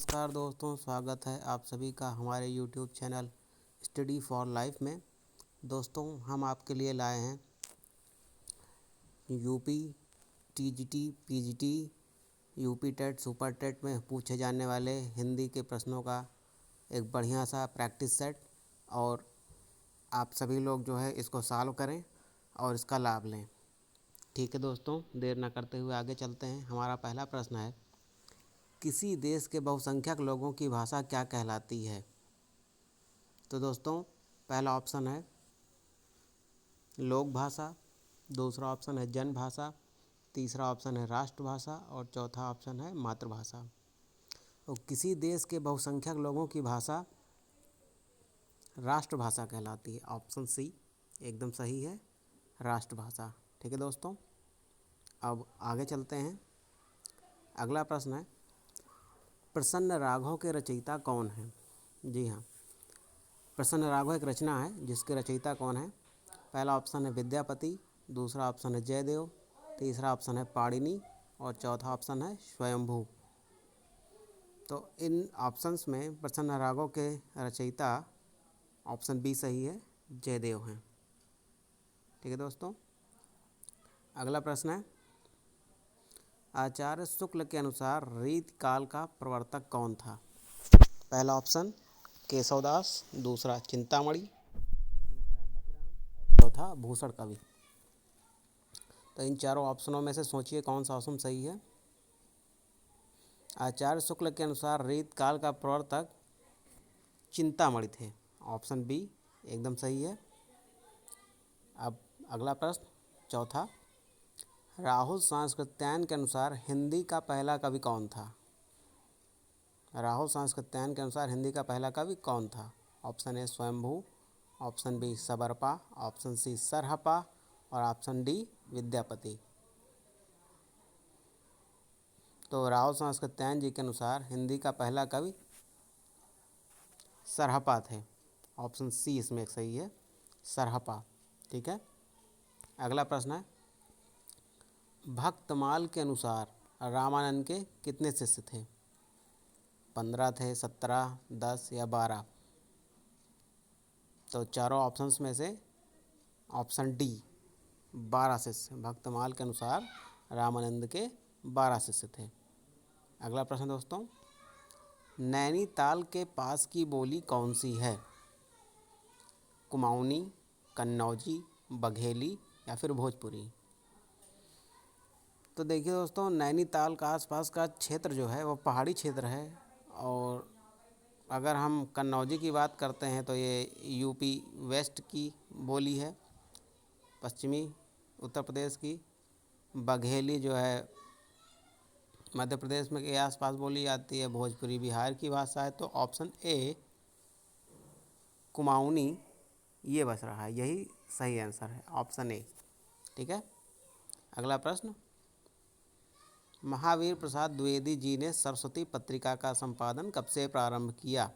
नमस्कार दोस्तों, स्वागत है आप सभी का हमारे YouTube channel study for life में। दोस्तों, हम आपके लिए लाए हैं UP, TGT, PGT, UP TET, super TET में पूछे जाने वाले हिंदी के प्रश्नों का एक बढ़िया सा प्रैक्टिस सेट। और आप सभी लोग जो है इसको सॉल्व करें और इसका लाभ लें। ठीक है दोस्तों, देर न करते हुए आगे चलते हैं। हमारा पहला प्रश्न है, किसी देश के बहुसंख्यक लोगों की भाषा क्या कहलाती है? तो दोस्तों, पहला ऑप्शन है लोक भाषा, दूसरा ऑप्शन है जन भाषा, तीसरा ऑप्शन है राष्ट्रभाषा और चौथा ऑप्शन है मातृभाषा। तो किसी देश के बहुसंख्यक लोगों की भाषा राष्ट्रभाषा कहलाती है। ऑप्शन सी एकदम सही है, राष्ट्रभाषा। ठीक है दोस्तों, अब आगे चलते हैं। अगला प्रश्न है, प्रसन्न राघव के रचयिता कौन है? जी हाँ, प्रसन्न राघव एक रचना है जिसके रचयिता कौन है? पहला ऑप्शन है विद्यापति, दूसरा ऑप्शन है जयदेव, तीसरा ऑप्शन है पाणिनि और चौथा ऑप्शन है स्वयंभू। तो इन ऑप्शंस में प्रसन्न राघव के रचयिता ऑप्शन बी सही है, जयदेव हैं। ठीक है दोस्तों, अगला प्रश्न है, आचार्य शुक्ल के अनुसार रीतिकाल का प्रवर्तक कौन था? पहला ऑप्शन केशवदास, दूसरा चिंतामणि, चौथा भूषण कवि। तो इन चारों ऑप्शनों में से सोचिए कौन सा ऑप्शन सही है। आचार्य शुक्ल के अनुसार रीतकाल का प्रवर्तक चिंतामणि थे। ऑप्शन बी एकदम सही है। अब अगला प्रश्न, चौथा, राहुल सांस्कृत्यायन के अनुसार हिंदी का पहला कवि कौन था? राहुल सांस्कृत्यायन के अनुसार हिंदी का पहला कवि कौन था? Option A Swayambhu, option B Sabarpa, option C Sarahapa और ऑप्शन डी विद्यापति। तो राहुल सांस्कृत्यायन जी के अनुसार हिंदी का पहला कवि सरहपा थे। ऑप्शन सी इसमें सही है, सरहपा। ठीक है, अगला प्रश्न है, भक्तमाल के अनुसार रामानंद के कितने शिष्य थे? 15 थे, 17, 10 या 12? तो चारों ऑप्शंस में से ऑप्शन डी 12 शिष्य। भक्तमाल के अनुसार रामानंद के 12 शिष्य थे। अगला प्रश्न दोस्तों, नैनीताल के पास की बोली कौन सी है? कुमाऊनी, कन्नौजी, बघेली या फिर भोजपुरी? तो देखिए दोस्तों, नैनीताल का आसपास का क्षेत्र जो है वो पहाड़ी क्षेत्र है। और अगर हम कन्नौजी की बात करते हैं तो ये यूपी वेस्ट की बोली है, पश्चिमी उत्तर प्रदेश की। बघेली जो है मध्य प्रदेश में के आसपास बोली जाती है। भोजपुरी बिहार की भाषा है। तो ऑप्शन ए कुमाऊनी ये बच रहा है, यही सही आंसर है, ऑप्शन ए। ठीक है, अगला प्रश्न, महावीर प्रसाद द्विवेदी जी ने सरस्वती पत्रिका का संपादन कब से प्रारंभ किया?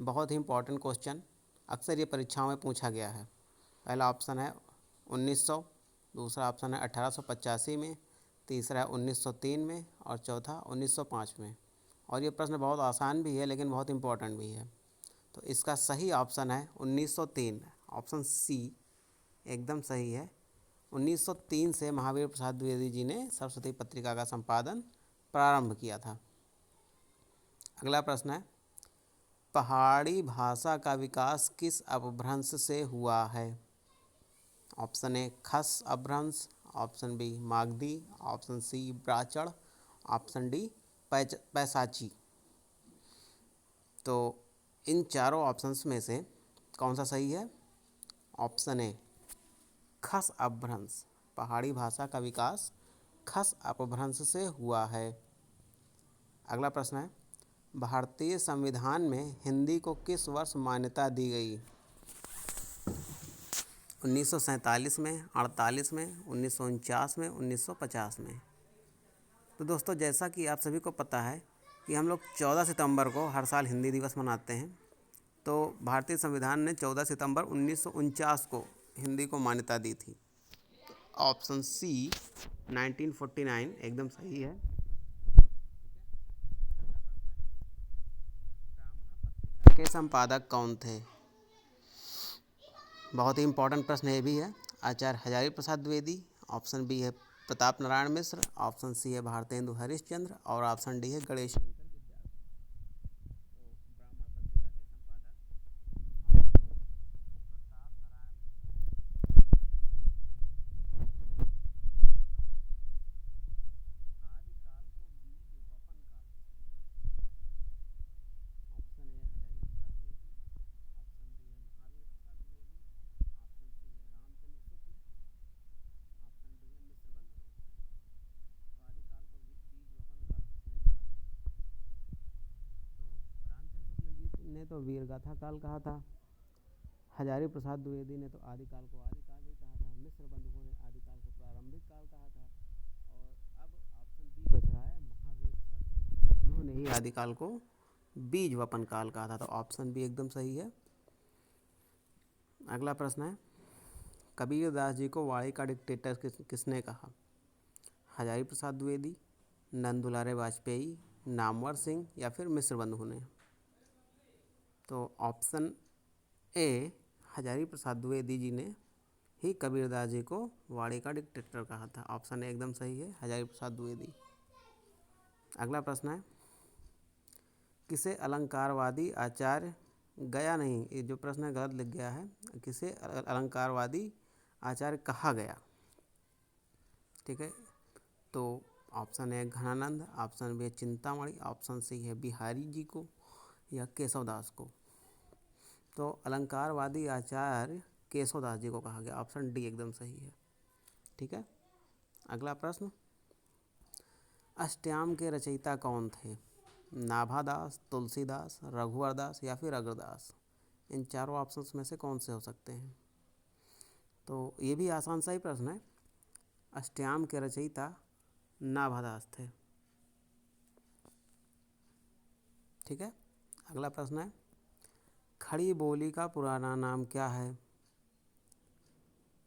बहुत ही इंपॉर्टेंट क्वेश्चन, अक्सर ये परीक्षाओं में पूछा गया है। पहला ऑप्शन है 1900, दूसरा ऑप्शन है 1885 में, तीसरा है 1903 में और चौथा 1905 में। और ये प्रश्न बहुत आसान भी है लेकिन बहुत इंपॉर्टेंट भी है। तो इसका सही ऑप्शन है 1903, ऑप्शन सी एकदम सही है। 1903 से महावीर प्रसाद द्विवेदी जी ने सरस्वती पत्रिका का संपादन प्रारंभ किया था। अगला प्रश्न है, पहाड़ी भाषा का विकास किस अपभ्रंश से हुआ है? Option A Khas Apabhramsha, option B Magadhi, option C Brachad, option D Paishachi. तो इन चारों ऑप्शंस में से कौन सा सही है? ऑप्शन ए खस अपभ्रंश, पहाड़ी भाषा का विकास खस अपभ्रंश से हुआ है। अगला प्रश्न है, भारतीय संविधान में हिंदी को किस वर्ष मान्यता दी गई? 1947 में, 48 में, 1949 में, 1950 में? तो दोस्तों, जैसा कि आप सभी को पता है कि हम लोग 14 सितंबर को हर साल हिंदी दिवस मनाते हैं। तो भारतीय संविधान ने 14 सितंबर 1949 को हिंदी को मान्यता दी थी। ऑप्शन सी 1949 एकदम सही है। के संपादक कौन थे? बहुत ही इम्पोर्टेंट प्रश्न ये भी है। आचार्य हजारी प्रसाद द्विवेदी, ऑप्शन बी है प्रताप नारायण मिश्र, ऑप्शन सी है भारतेंदु हरिश्चंद्र और ऑप्शन डी है गणेश शंकर विद्यार्थी। ने तो वीरगाथा काल कहा था, हजारी प्रसाद द्विवेदी ने तो आदिकाल को आदिकाल ही कहा था, मिश्र बंधुओं ने आदिकाल को प्रारंभिक काल कहा था, और अब ऑप्शन बी बच रहा है महावीर छात्र, उन्होंने ही आदिकाल को बीज वपन काल कहा था। तो ऑप्शन बी एकदम सही है। अगला प्रश्न है, कबीरदास जी को वाणी का डिक्टेटर किसने कहा? हजारी प्रसाद द्विवेदी, नंदुलारे वाजपेयी, नामवर सिंह या फिर मिश्र बंधु ने? तो ऑप्शन ए हजारी प्रसाद द्विवेदी जी ने ही कबीरदास जी को वाणी का डिक्टेटर कहा था। ऑप्शन ए एकदम सही है, हजारी प्रसाद द्विवेदी। अगला प्रश्न है, किसे अलंकारवादी आचार्य गया नहीं, ये जो प्रश्न है गलत लिख गया है, किसे अलंकारवादी आचार्य कहा गया? ठीक है, तो option A Ghananand, option B Chintamani, option C है बिहारी जी को या केशवदास को? तो अलंकारवादी आचार्य केशवदास जी को कहा गया। ऑप्शन डी एकदम सही है। ठीक है, अगला प्रश्न, अष्टयाम के रचयिता कौन थे? नाभादास, तुलसीदास, रघुवरदास या फिर अग्रदास? इन चारों ऑप्शंस में से कौन से हो सकते हैं? तो ये भी आसान सा ही प्रश्न है। अष्टयाम के रचयिता नाभादास थे। ठीक है, अगला प्रश्न है, खड़ी बोली का पुराना नाम क्या है?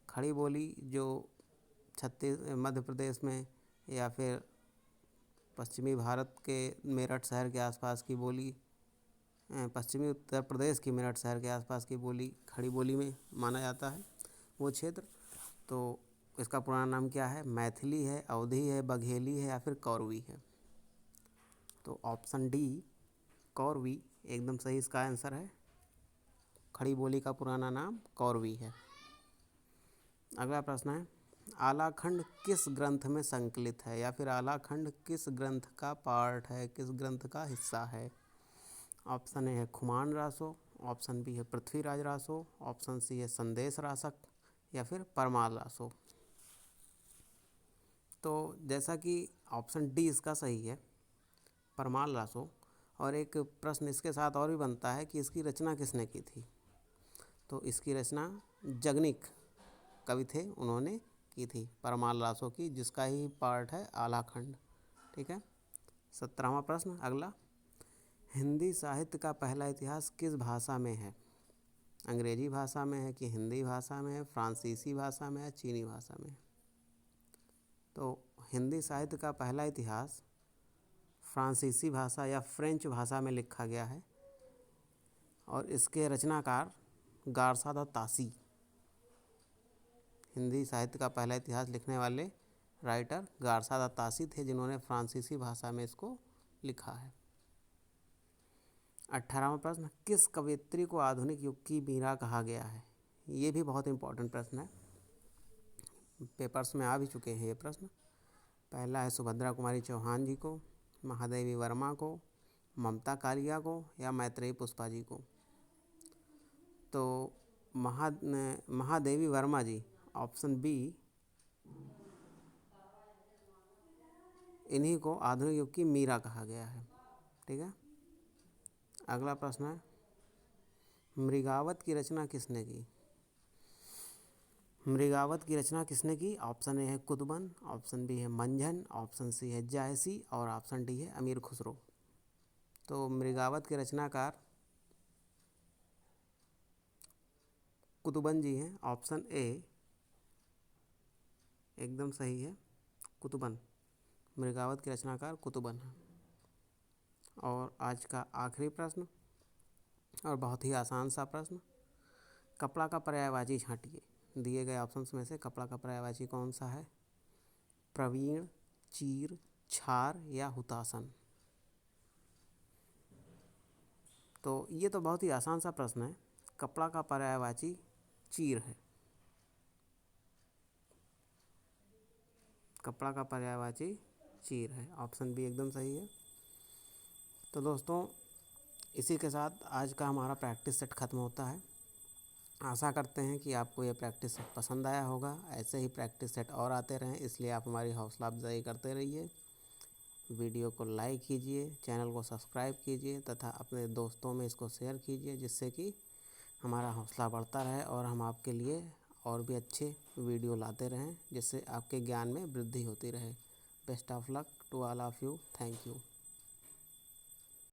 खड़ी बोली जो मध्य प्रदेश में या फिर पश्चिमी भारत के मेरठ शहर के आसपास की बोली, पश्चिमी उत्तर प्रदेश की मेरठ शहर के आसपास की बोली खड़ी बोली में माना जाता है वो क्षेत्र। तो इसका पुराना नाम क्या है? मैथिली है, अवधी है, बघेली है या फिर कौरवी है? तो ऑप्शन डी कौरवी एकदम सही इसका आंसर है। खड़ी बोली का पुराना नाम कौरवी है। अगला प्रश्न है, आलाखंड किस ग्रंथ में संकलित है या फिर आलाखंड किस ग्रंथ का पार्ट है, किस ग्रंथ का हिस्सा है? ऑप्शन ए है खुमान रासो, ऑप्शन बी है पृथ्वीराज रासो, ऑप्शन सी है संदेश रासक या फिर परमाल रासो? तो जैसा कि ऑप्शन डी इसका सही है, परमाल रासो। और एक प्रश्न इसके साथ और भी बनता है कि इसकी रचना किसने की थी? तो इसकी रचना जगनिक कवि थे, उन्होंने की थी परमाल रासो की, जिसका ही पार्ट है आलाखंड। ठीक है, 17वां प्रश्न अगला, हिंदी साहित्य का पहला इतिहास किस भाषा में है? अंग्रेजी भाषा में है कि हिंदी भाषा में है, फ्रांसीसी भाषा में है, चीनी भाषा में? तो हिंदी साहित्य का पहला इतिहास फ्रांसीसी भाषा या फ्रेंच भाषा में लिखा गया है और इसके रचनाकार गारसा द तासी, हिंदी साहित्य का पहला इतिहास लिखने वाले राइटर गारसा द तासी थे, जिन्होंने फ्रांसीसी भाषा में इसको लिखा है। 18वां प्रश्न, किस कवयित्री को आधुनिक युग की मीरा कहा गया है? ये भी बहुत इंपॉर्टेंट प्रश्न है, पेपर्स में आ भी चुके हैं ये प्रश्न। पहला है सुभद्रा कुमारी चौहान जी को, महादेवी वर्मा को, ममता कालिया को या मैत्रेयी पुष्पा जी को? तो महादेवी वर्मा जी, ऑप्शन बी, इन्हीं को आधुनिक युग की मीरा कहा गया है। ठीक है, अगला प्रश्न है, मृगावत की रचना किसने की? मृगावत की रचना किसने की? ऑप्शन ए है कुतुबन, ऑप्शन बी है मंझन, ऑप्शन सी है जायसी और ऑप्शन डी है अमीर खुसरो? तो मृगावत के रचनाकार कुतुबन जी हैं। ऑप्शन ए एकदम सही है, कुतुबन, मृगावत के रचनाकार कुतुबन है। और आज का आखिरी प्रश्न, और बहुत ही आसान सा प्रश्न, कपड़ा का पर्यायवाची छांटिए। दिए गए ऑप्शंस में से कपड़ा का पर्यायवाची कौन सा है? प्रवीण, चीर, छार या हुतासन। तो ये तो बहुत ही आसान सा प्रश्न है। कपड़ा का पर्यायवाची चीर है। कपड़ा का पर्यायवाची चीर है। ऑप्शन बी एकदम सही है। तो दोस्तों, इसी के साथ आज का हमारा प्रैक्टिस सेट ख़त्म होता है। आशा करते हैं कि आपको ये प्रैक्टिस सेट पसंद आया होगा। ऐसे ही प्रैक्टिस सेट और आते रहें, इसलिए आप हमारी हौसला अफजाई करते रहिए। वीडियो को लाइक कीजिए, चैनल को सब्सक्राइब कीजिए तथा अपने दोस्तों में इसको शेयर कीजिए, जिससे कि हमारा हौसला बढ़ता रहे और हम आपके लिए और भी अच्छे वीडियो लाते रहें, जिससे आपके ज्ञान में वृद्धि होती रहे। Best of luck to all of you. Thank you.